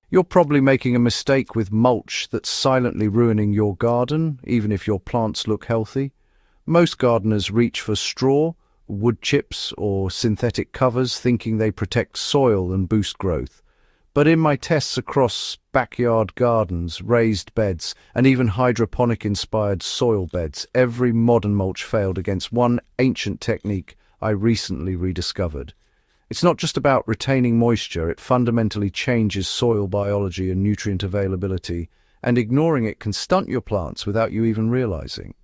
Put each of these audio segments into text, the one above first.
You're probably making a mistake with mulch that's silently ruining your garden, even if your plants look healthy. Most gardeners reach for straw, wood chips, or synthetic covers, thinking they protect soil and boost growth. But in my tests across backyard gardens, raised beds, and even hydroponic-inspired soil beds, every modern mulch failed against one ancient technique I recently rediscovered. It's not just about retaining moisture, it fundamentally changes soil biology and nutrient availability, and ignoring it can stunt your plants without you even realizing.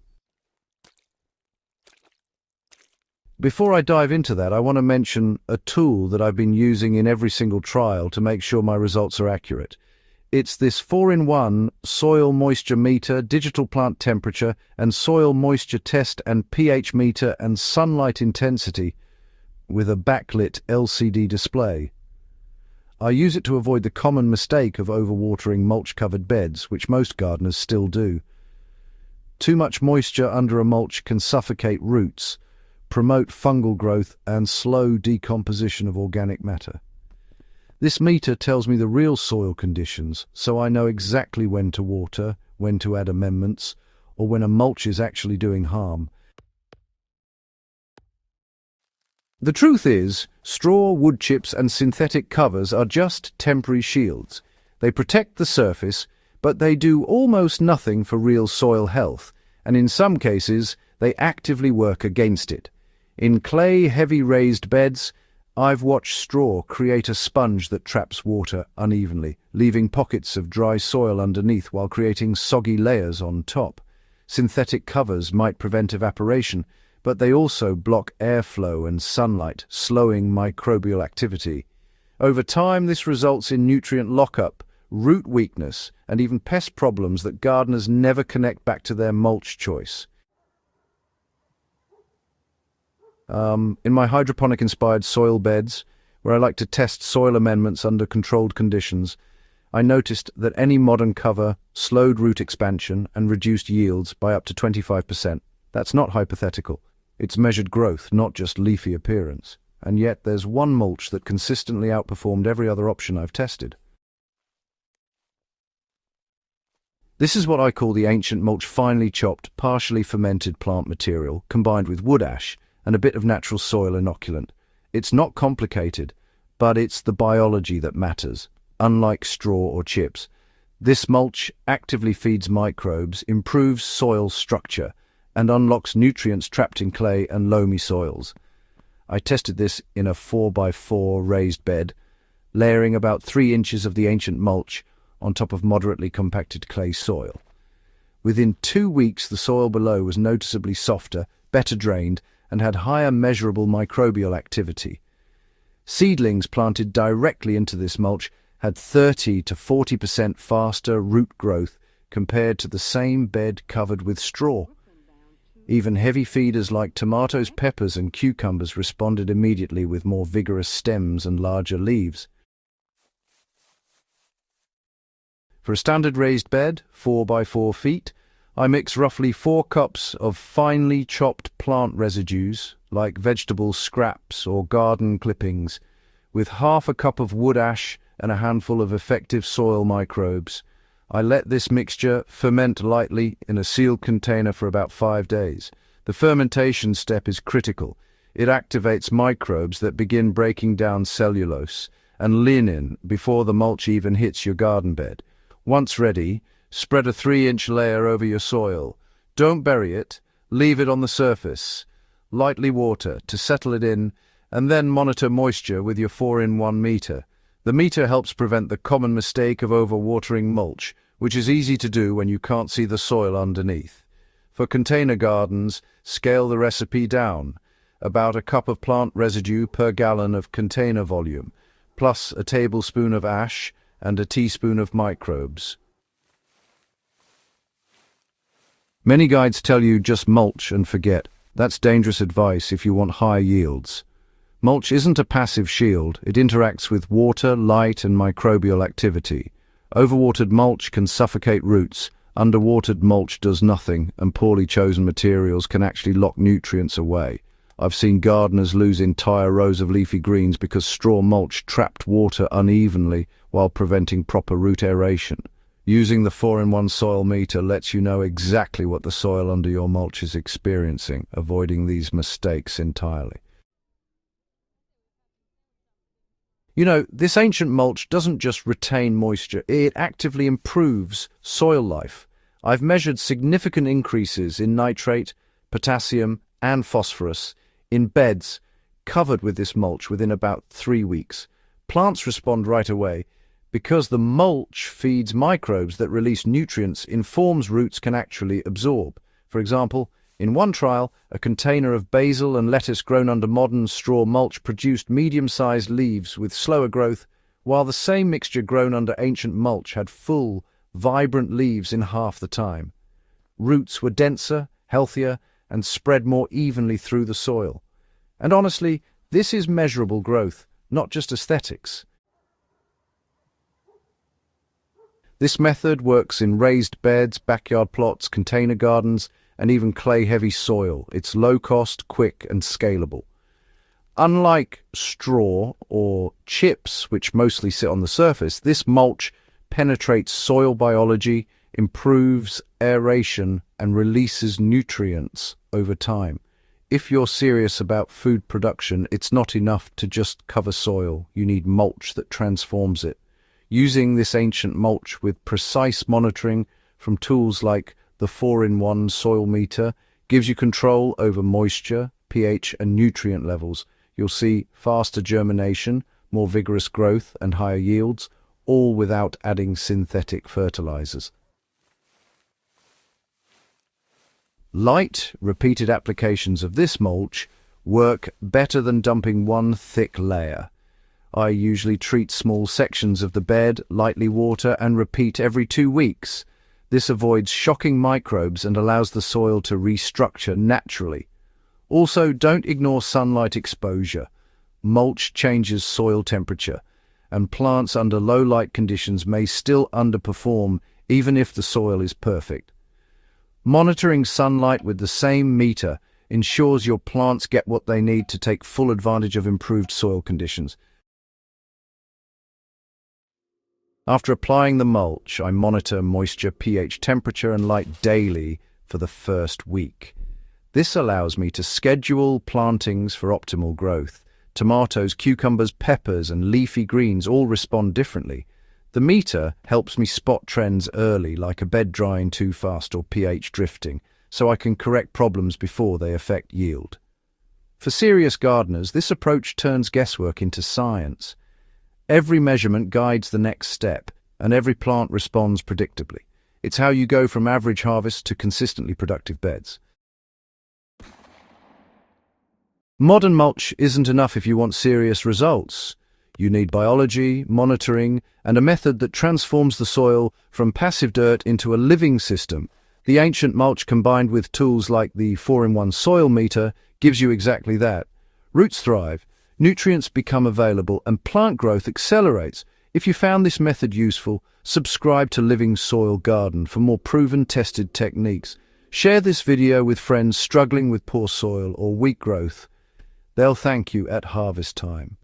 Before I dive into that, I want to mention a tool that I've been using in every single trial to make sure my results are accurate. It's this 4-in-1 soil moisture meter, digital plant temperature, and soil moisture test and pH meter and sunlight intensity with a backlit LCD display. I use it to avoid the common mistake of overwatering mulch-covered beds, which most gardeners still do. Too much moisture under a mulch can suffocate roots, promote fungal growth, and slow decomposition of organic matter. This meter tells me the real soil conditions, so I know exactly when to water, when to add amendments, or when a mulch is actually doing harm. The truth is, straw, wood chips, and synthetic covers are just temporary shields. They protect the surface, but they do almost nothing for real soil health, and in some cases, they actively work against it. In clay-heavy raised beds, I've watched straw create a sponge that traps water unevenly, leaving pockets of dry soil underneath while creating soggy layers on top. Synthetic covers might prevent evaporation, but they also block airflow and sunlight, slowing microbial activity. Over time, this results in nutrient lockup, root weakness, and even pest problems that gardeners never connect back to their mulch choice. In my hydroponic-inspired soil beds, where I like to test soil amendments under controlled conditions, I noticed that any modern cover slowed root expansion and reduced yields by up to 25%. That's not hypothetical. It's measured growth, not just leafy appearance. And yet there's one mulch that consistently outperformed every other option I've tested. This is what I call the ancient mulch finely chopped, partially fermented plant material, combined with wood ash and a bit of natural soil inoculant. It's not complicated, but it's the biology that matters. Unlike straw or chips, this mulch actively feeds microbes, improves soil structure, and unlocks nutrients trapped in clay and loamy soils. I tested this in a 4x4 raised bed, layering about 3 inches of the ancient mulch on top of moderately compacted clay soil. Within 2 weeks, the soil below was noticeably softer, better drained, and had higher measurable microbial activity. Seedlings planted directly into this mulch had 30 to 40% faster root growth compared to the same bed covered with straw. Even heavy feeders like tomatoes, peppers, and cucumbers responded immediately with more vigorous stems and larger leaves. For a standard raised bed, 4 by 4 feet, I mix roughly 4 cups of finely chopped plant residues, like vegetable scraps or garden clippings, with half a cup of wood ash and a handful of effective soil microbes. I let this mixture ferment lightly in a sealed container for about 5 days. The fermentation step is critical. It activates microbes that begin breaking down cellulose and lignin before the mulch even hits your garden bed. Once ready, spread a 3-inch layer over your soil. Don't bury it, leave it on the surface. Lightly water to settle it in, and then monitor moisture with your 4-in-1 meter. The meter helps prevent the common mistake of overwatering mulch, which is easy to do when you can't see the soil underneath. For container gardens, scale the recipe down. About a cup of plant residue per gallon of container volume, plus a tablespoon of ash and a teaspoon of microbes. Many guides tell you just mulch and forget. That's dangerous advice if you want high yields. Mulch isn't a passive shield. It interacts with water, light, and microbial activity. Overwatered mulch can suffocate roots. Underwatered mulch does nothing, and poorly chosen materials can actually lock nutrients away. I've seen gardeners lose entire rows of leafy greens because straw mulch trapped water unevenly while preventing proper root aeration. Using the 4-in-1 soil meter lets you know exactly what the soil under your mulch is experiencing, avoiding these mistakes entirely. You know, this ancient mulch doesn't just retain moisture, it actively improves soil life. I've measured significant increases in nitrate, potassium, and phosphorus in beds covered with this mulch within about 3 weeks. Plants respond right away because the mulch feeds microbes that release nutrients in forms roots can actually absorb. For example, in one trial, a container of basil and lettuce grown under modern straw mulch produced medium-sized leaves with slower growth, while the same mixture grown under ancient mulch had full, vibrant leaves in half the time. Roots were denser, healthier, and spread more evenly through the soil. And honestly, this is measurable growth, not just aesthetics. This method works in raised beds, backyard plots, container gardens, and even clay-heavy soil. It's low-cost, quick, and scalable. Unlike straw or chips, which mostly sit on the surface, this mulch penetrates soil biology, improves aeration, and releases nutrients over time. If you're serious about food production, it's not enough to just cover soil. You need mulch that transforms it. Using this ancient mulch with precise monitoring from tools like the 4-in-1 soil meter gives you control over moisture, pH, and nutrient levels. You'll see faster germination, more vigorous growth, and higher yields, all without adding synthetic fertilizers. Light, repeated applications of this mulch work better than dumping one thick layer. I usually treat small sections of the bed, lightly water, and repeat every 2 weeks. This avoids shocking microbes and allows the soil to restructure naturally. Also, don't ignore sunlight exposure. Mulch changes soil temperature, and plants under low light conditions may still underperform even if the soil is perfect. Monitoring sunlight with the same meter ensures your plants get what they need to take full advantage of improved soil conditions. After applying the mulch, I monitor moisture, pH, temperature, and light daily for the first week. This allows me to schedule plantings for optimal growth. Tomatoes, cucumbers, peppers, and leafy greens all respond differently. The meter helps me spot trends early, like a bed drying too fast or pH drifting, so I can correct problems before they affect yield. For serious gardeners, this approach turns guesswork into science. Every measurement guides the next step, and every plant responds predictably. It's how you go from average harvest to consistently productive beds. Modern mulch isn't enough if you want serious results. You need biology, monitoring, and a method that transforms the soil from passive dirt into a living system. The ancient mulch combined with tools like the 4-in-1 soil meter gives you exactly that. Roots thrive, nutrients become available, and plant growth accelerates. If you found this method useful, subscribe to Living Soil Garden for more proven, tested techniques. Share this video with friends struggling with poor soil or weak growth. They'll thank you at harvest time.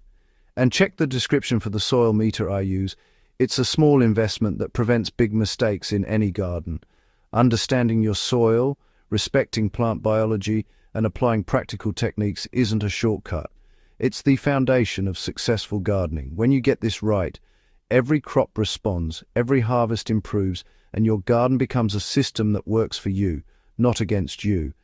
And check the description for the soil meter I use. It's a small investment that prevents big mistakes in any garden. Understanding your soil, respecting plant biology, and applying practical techniques isn't a shortcut. It's the foundation of successful gardening. When you get this right, every crop responds, every harvest improves, and your garden becomes a system that works for you, not against you.